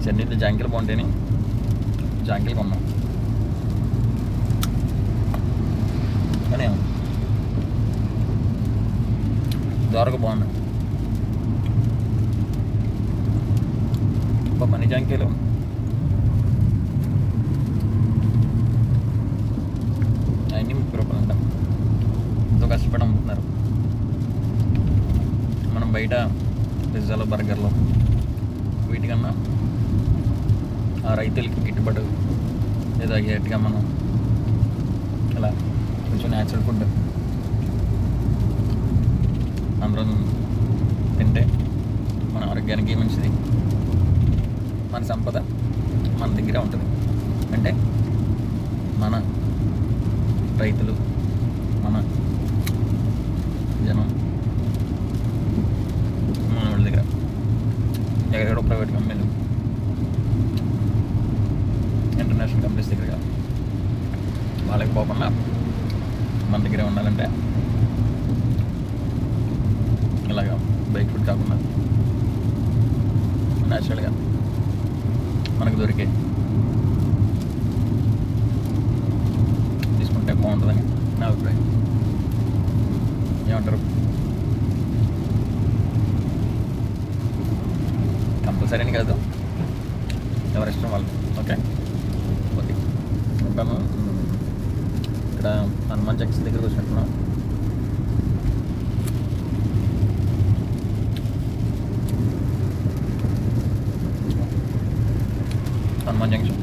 చెన్నైలో జాంకిలు బాగుంటాయని జాంకిలు కొన్నాం. కానీ దోరగా బాగున్నాయి. పని జాంకీలు అన్నీ 30 రూపాయలు అంట. ఎంతో కష్టపడి అమ్ముతున్నారు. మనం బయట పిజ్జాలు బర్గర్లు వీటికన్నా ఆ రైతులకి గిట్టుబాటు ఏదో అయ్యేట్టుగా మనం ఇలా కొంచెం న్యాచురల్ ఫుడ్ అందరూ తింటే మన ఆరోగ్యానికి మంచిది. మన సంపద మన దగ్గర ఉంటుంది. అంటే మన రైతులు, మన జనం, మన వాళ్ళ దగ్గర ఎక్కడెక్కడో ప్రైవేట్ కంపెనీలు, ఇంటర్నేషనల్ కంపెనీస్ దగ్గర కాదు. వాళ్ళకి పోకుండా మన దగ్గరే ఉండాలంటే ఇలాగా బైక్ ఫుడ్ కాకుండా న్యాచురల్గా మనకు దొరికే తీసుకుంటే బాగుంటుందని నా అభిప్రాయం. ఏమంటారు? కంపల్సరీ అని కాదు, ఎవరి ఇష్టం వాళ్ళు. ఓకే ఓకే ఉంటాను. ఇక్కడ హనుమాన్ జంక్షన్ దగ్గరకు వచ్చినట్టున్నాం. హనుమాన్ జంక్షన్